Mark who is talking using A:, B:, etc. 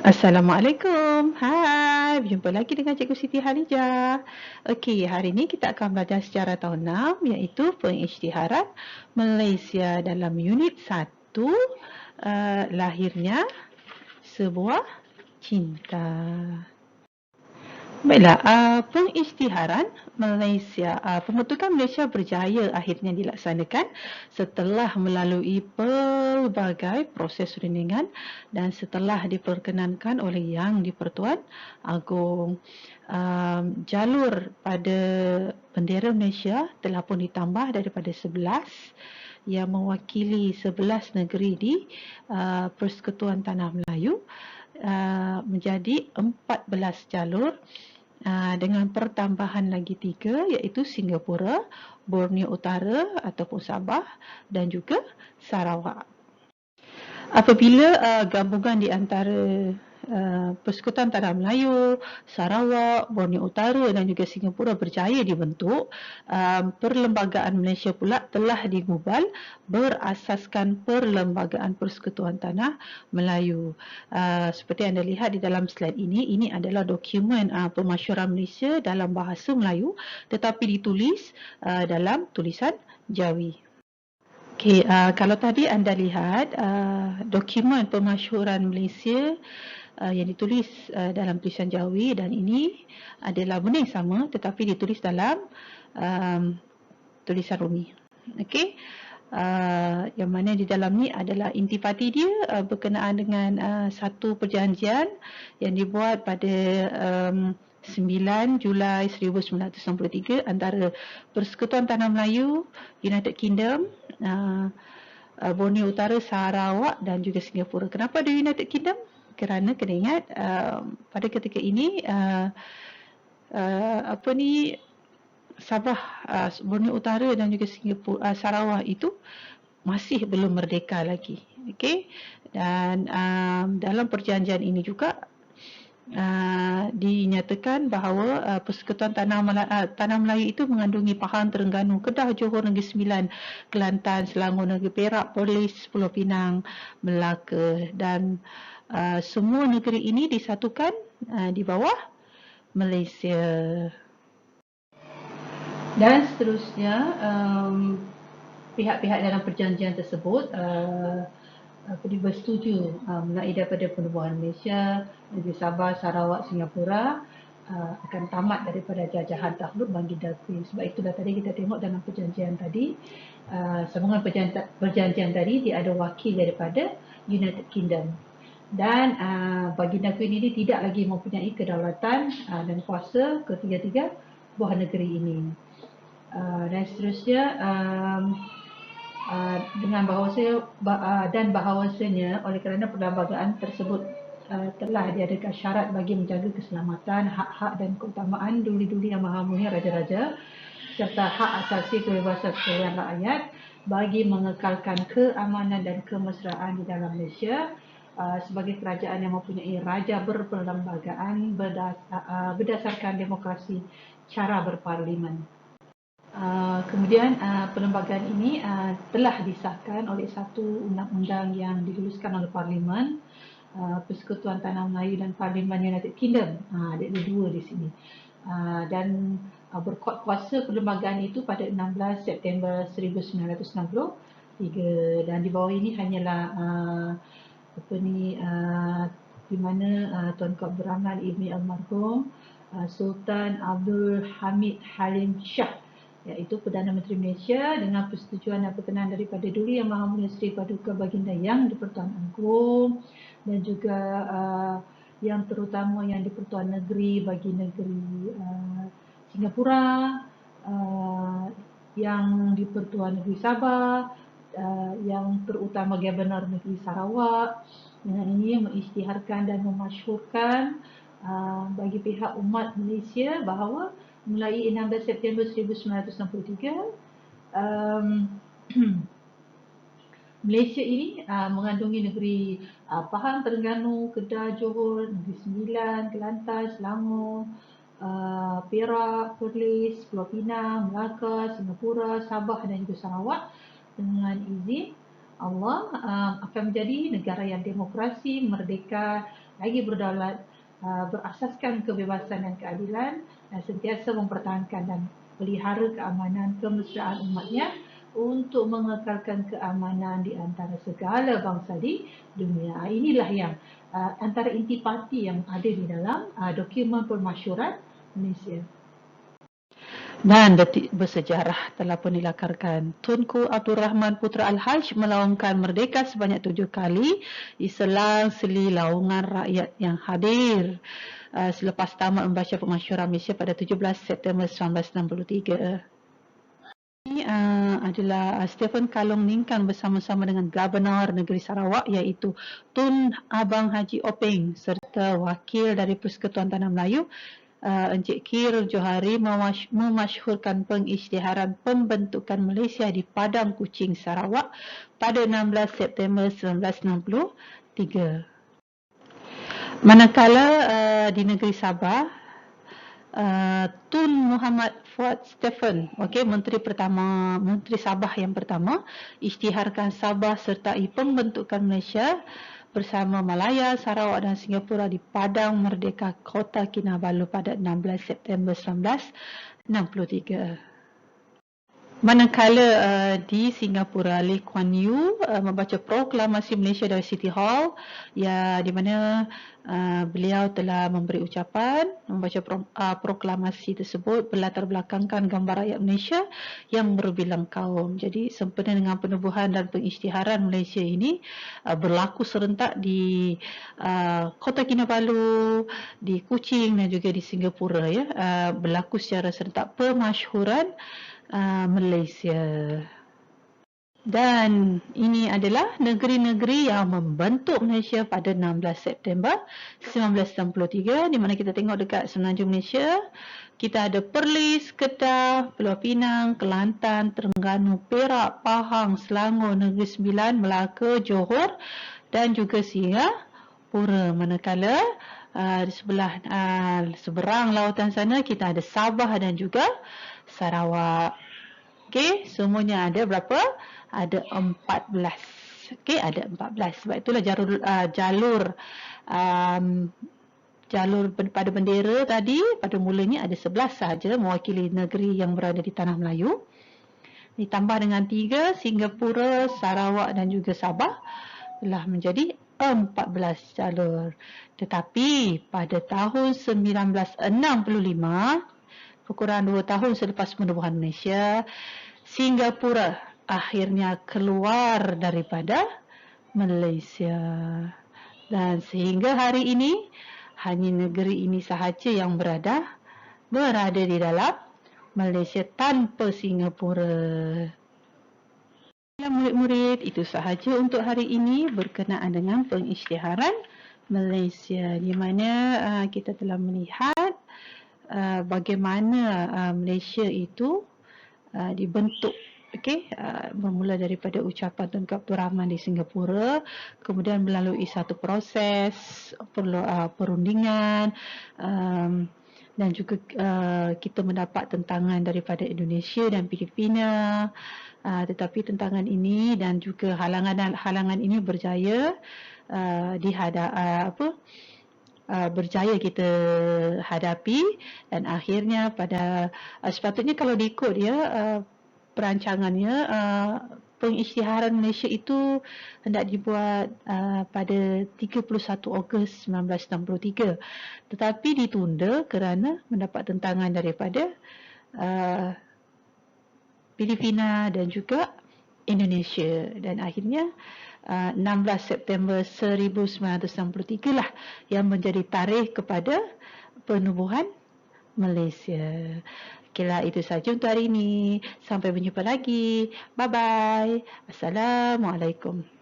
A: Assalamualaikum. Hai, berjumpa lagi dengan Cikgu Siti Halijah. Okey, hari ini kita akan belajar sejarah tahun 6 iaitu pengisytiharan Malaysia dalam unit 1, lahirnya sebuah cinta. Baiklah, pengisytiharan Malaysia, pembentukan Malaysia berjaya akhirnya dilaksanakan setelah melalui pelbagai proses rundingan dan setelah diperkenankan oleh Yang di-Pertuan Agong. Jalur pada bendera Malaysia telah pun ditambah daripada 11 yang mewakili 11 negeri di Persekutuan Tanah Melayu menjadi 14 jalur dengan pertambahan lagi 3 iaitu Singapura, Borneo Utara ataupun Sabah dan juga Sarawak. Apabila gabungan di antara Persekutuan Tanah Melayu, Sarawak, Borneo Utara dan juga Singapura berjaya dibentuk, Perlembagaan Malaysia pula telah digubal berasaskan Perlembagaan Persekutuan Tanah Melayu. Seperti anda lihat di dalam slide ini adalah dokumen pemasyuran Malaysia dalam bahasa Melayu tetapi ditulis dalam tulisan Jawi. Okey, kalau tadi anda lihat dokumen pemasyhuran Malaysia yang ditulis dalam tulisan Jawi dan ini adalah benda yang sama tetapi ditulis dalam tulisan Rumi. Okey. Yang mana di dalam ni adalah intipati dia berkenaan dengan satu perjanjian yang dibuat pada 9 Julai 1963 antara Persekutuan Tanah Melayu, United Kingdom, Borneo Utara, Sarawak dan juga Singapura. Kenapa ada United Kingdom? Kerana kena ingat pada ketika ini Sabah, Borneo Utara dan juga Singapura, Sarawak itu masih belum merdeka lagi. Okey. Dan dalam perjanjian ini juga dinyatakan bahawa Persekutuan Tanah Melayu itu mengandungi Pahang, Terengganu, Kedah, Johor, Negeri Sembilan, Kelantan, Selangor, Negeri Perak, Perlis, Pulau Pinang, Melaka dan semua negeri ini disatukan di bawah Malaysia. Dan seterusnya pihak-pihak dalam perjanjian tersebut bersetuju mulai daripada penubuhan Malaysia, negeri Sabah, Sarawak, Singapura akan tamat daripada jajahan takluk Baginda Queen. Sebab itulah tadi kita tengok dalam perjanjian tadi, sambungan perjanjian tadi dia ada wakil daripada United Kingdom. Dan Baginda Queen ini tidak lagi mempunyai kedaulatan dan kuasa ketiga-tiga buah negeri ini. Dan seterusnya dengan bahawasanya oleh kerana perlembagaan tersebut telah diadakan syarat bagi menjaga keselamatan, hak-hak dan keutamaan duli-duli yang maha mulia raja-raja serta hak asasi kebebasan sekalian rakyat bagi mengekalkan keamanan dan kemesraan di dalam Malaysia sebagai kerajaan yang mempunyai raja berperlembagaan berdasarkan demokrasi cara berparlimen. Kemudian perlembagaan ini telah disahkan oleh satu undang-undang yang dituliskan oleh Parlimen Persekutuan Tanah Melayu dan Parlimen United Kingdom. Ada dua di sini. Dan berkuat kuasa perlembagaan itu pada 16 September 1963 dan di bawah ini hanyalah di mana Tuanku Abdul Rahman Ibni Almarhum Sultan Abdul Hamid Halim Shah iaitu Perdana Menteri Malaysia dengan persetujuan dan perkenan daripada Duli Yang Maha Mulia Seri Paduka Baginda Yang di-Pertuan Agong dan juga yang terutama yang di-Pertuan Negeri bagi negeri Singapura, yang di-Pertuan Negeri Sabah, yang terutama Governor Negeri Sarawak. Dengan ini mengisytiharkan dan memasyhurkan bagi pihak umat Malaysia bahawa mulai 16 September 1963 Malaysia ini mengandungi negeri Pahang, Terengganu, Kedah, Johor, Negeri Sembilan, Kelantan, Selangor, Perak, Perlis, Pulau Pinang, Melaka, Singapura, Sabah dan juga Sarawak dengan izin Allah akan menjadi negara yang demokrasi, merdeka lagi berdaulat, berasaskan kebebasan dan keadilan, dan sentiasa mempertahankan dan pelihara keamanan kemesraan umatnya untuk mengekalkan keamanan di antara segala bangsa di dunia. Inilah yang antara intipati yang ada di dalam dokumen permasyuran Malaysia. Dan detik bersejarah telah pun dilakarkan. Tunku Abdul Rahman Putra Al-Haj melaungkan merdeka sebanyak 7 kali di selang-seli laungan rakyat yang hadir selepas tamat membaca permasyuran Malaysia pada 17 September 1963. Ini adalah Stephen Kalong Ningkan bersama-sama dengan Gubernur Negeri Sarawak iaitu Tun Abang Haji Openg serta Wakil dari Persekutuan Tanah Melayu Encik Kir Johari memasyhurkan pengisytiharan pembentukan Malaysia di Padang Kuching, Sarawak pada 16 September 1963. Manakala di negeri Sabah, Tun Muhammad Fuad Stephen, Menteri Sabah yang pertama, isytiharkan Sabah sertai pembentukan Malaysia bersama Malaya, Sarawak dan Singapura di Padang Merdeka Kota Kinabalu pada 16 September 1963. Manakala di Singapura, Lee Kuan Yew membaca proklamasi Malaysia dari City Hall, di mana beliau telah memberi ucapan. Membaca proklamasi tersebut berlatar belakangkan gambar rakyat Malaysia yang berbilang kaum. Jadi sempena dengan penubuhan dan pengisytiharan Malaysia ini berlaku serentak di Kota Kinabalu, di Kuching dan juga di Singapura, berlaku secara serentak pemasyhuran Malaysia. Dan ini adalah negeri-negeri yang membentuk Malaysia pada 16 September 1963, di mana kita tengok dekat semenanjung Malaysia, kita ada Perlis, Kedah, Pulau Pinang, Kelantan, Terengganu, Perak, Pahang, Selangor, Negeri Sembilan, Melaka, Johor dan juga Singapura. Manakala di sebelah seberang lautan sana kita ada Sabah dan juga Sarawak. Semuanya ada berapa? Ada 14. Ada 14. Sebab itulah jalur pada bendera tadi pada mulanya ada 11 sahaja mewakili negeri yang berada di Tanah Melayu. Ditambah dengan 3, Singapura, Sarawak dan juga Sabah telah menjadi 14 jalur. Tetapi pada tahun 1965, kurang 2 tahun selepas penubuhan Malaysia, Singapura akhirnya keluar daripada Malaysia. Dan sehingga hari ini, hanya negeri ini sahaja yang berada di dalam Malaysia tanpa Singapura. Ya, murid-murid, itu sahaja untuk hari ini berkenaan dengan pengisytiharan Malaysia, di mana kita telah melihat bagaimana Malaysia itu dibentuk, bermula daripada ucapan Tun Abdul Rahman di Singapura, kemudian melalui satu proses perundingan, dan juga kita mendapat tentangan daripada Indonesia dan Filipina, tetapi tentangan ini dan juga halangan ini berjaya berjaya kita hadapi, dan akhirnya pada sepatutnya kalau diikut perancangannya, pengisytiharan Malaysia itu hendak dibuat pada 31 Ogos 1963, tetapi ditunda kerana mendapat tentangan daripada Filipina dan juga Indonesia, dan akhirnya 16 September 1963 lah yang menjadi tarikh kepada penubuhan Malaysia. Okeylah, itu saja untuk hari ini. Sampai berjumpa lagi. Bye-bye. Assalamualaikum.